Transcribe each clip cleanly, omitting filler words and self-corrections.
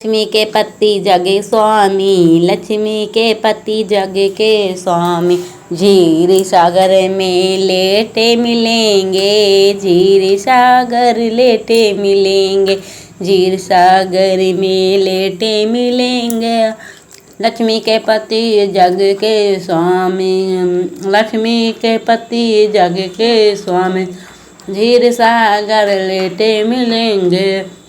लक्ष्मी के पति जगे स्वामी, लक्ष्मी के पति जग के स्वामी। झीर सागर में लेटे मिलेंगे, झीर सागर लेटे मिलेंगे, झीर सागर में लेटे मिलेंगे। लक्ष्मी के पति जग के स्वामी, लक्ष्मी के पति जग के स्वामी। झीर सागर लेटे मिलेंगे,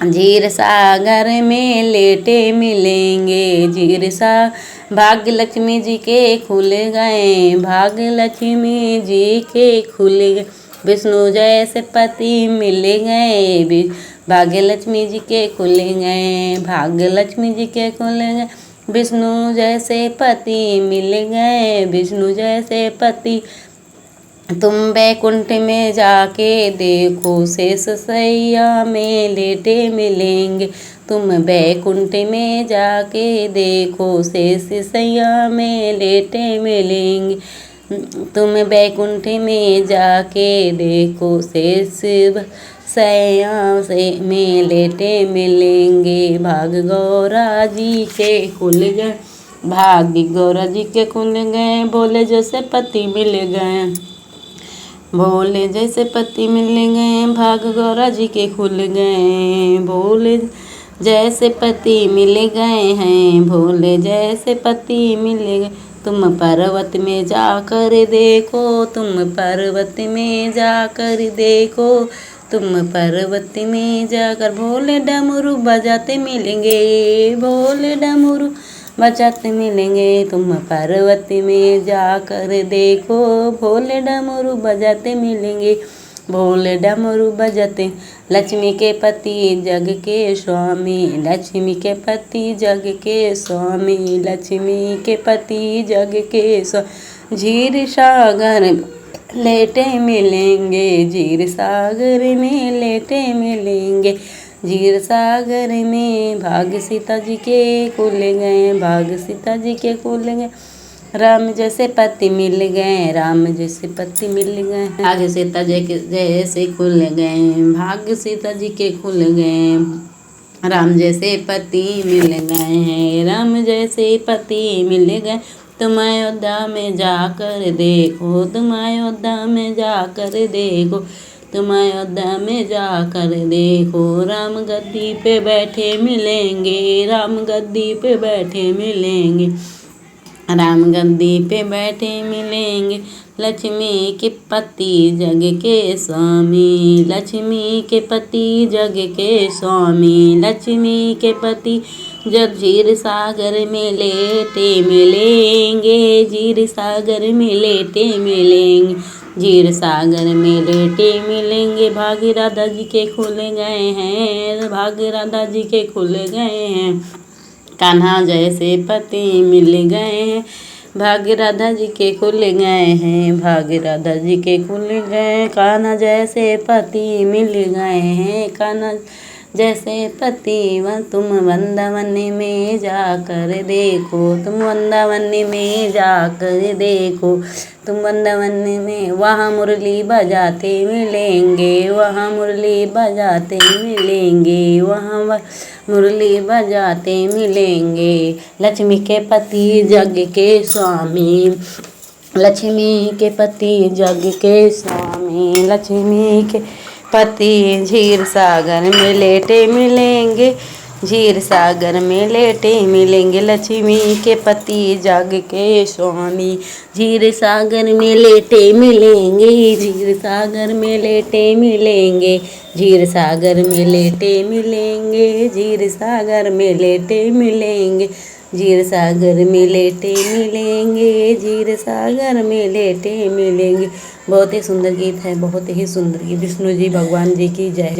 झीर सागर में लेटे मिलेंगे। झीर सा भाग्य लक्ष्मी जी के खुल गए, भाग्य लक्ष्मी जी के खुल गए। विष्णु जैसे पति मिल गए, भाग्य लक्ष्मी जी के खुल गए, भाग्य लक्ष्मी जी के खुल गए। विष्णु जैसे पति मिल गए, विष्णु जैसे पति। तुम बैकुंठ में जाके देखो, शेष सैया में लेटे मिलेंगे। तुम बैकुंठ में जाके देखो, शेष सैया में लेटे मिलेंगे। तुम बैकुंठ में जाके देखो, शेष सैया से में लेटे मिलेंगे। भाग गौरा जी के खुल गए, भाग्य गौरा जी के खुल गए। बोले जैसे पति मिल गए, भोले जैसे पति मिल गए। भाग गौरा जी के खुल गए, भोले जैसे पति मिल गए हैं, भोले जैसे पति मिल गए। तुम पर्वत में जाकर देखो, तुम पर्वत में जाकर देखो, तुम पर्वत में जाकर। भोले डमरू बजाते मिलेंगे, भोले डमरू बजाते मिलेंगे। तुम पर्वत में जाकर देखो, भोले डमरू बजाते मिलेंगे, भोले डमरू बजाते। लक्ष्मी के पति जग के स्वामी, लक्ष्मी के पति जग के स्वामी, लक्ष्मी के पति जग के स्वामी। झीर सागर लेटे मिलेंगे, झीर सागर में लेटे मिलेंगे, झीर सागर में। भाग्य सीता जी के खुल गए, भाग्य सीता जी के खुल गए। राम जैसे पति मिल गए, राम जैसे पति मिल गए। भाग्य सीता जी के जैसे खुल गए, भाग्य सीता जी के खुल गए। राम जैसे पति मिल गए हैं, राम जैसे पति मिल गए। तुम अयोध्या में जाकर देखो, तुम अयोध्या में जाकर देखो, तुम अयोध्या में जाकर देखो। राम गद्दी पे बैठे मिलेंगे, राम गद्दी पे बैठे मिलेंगे, राम गद्दी पे बैठे मिलेंगे। लक्ष्मी के पति जग के स्वामी, लक्ष्मी के पति जग के स्वामी, लक्ष्मी के पति जब झीर सागर में लेटे मिलेंगे, झीर सागर में लेटे मिलेंगे, झीर सागर में लेटे मिलेंगे। भाग्य राधा जी के खुल गए हैं, भाग्य राधा जी के खुल गए हैं। कान्हा जैसे पति मिल गए हैं, भाग्य राधा जी के खुल गए हैं, भाग्य राधा जी के खुल गए। कान्हा जैसे पति मिल गए हैं, कान्हा जैसे पति। तुम वृंदावन में जाकर देखो, तुम वृंदावन में जाकर देखो, तुम वृंदावन में। वहाँ मुरली बजाते मिलेंगे, वहाँ मुरली बजाते मिलेंगे, वहाँ मुरली बजाते मिलेंगे। लक्ष्मी के पति जग के स्वामी, लक्ष्मी के पति जग के स्वामी, लक्ष्मी के पति। झीर सागर में लेटे मिलेंगे, झीर सागर में लेटे मिलेंगे। लक्ष्मी के पति जग के स्वामी, झीर सागर में लेटे मिलेंगे, झीर सागर में लेटे मिलेंगे, झीर सागर में लेटे मिलेंगे, झीर सागर में लेटे मिलेंगे, झीर सागर में लेटे मिलेंगे, झीर सागर में लेटे मिलेंगे। बहुत ही सुंदर गीत है, बहुत ही सुंदर गीत। विष्णु जी भगवान जी की जय।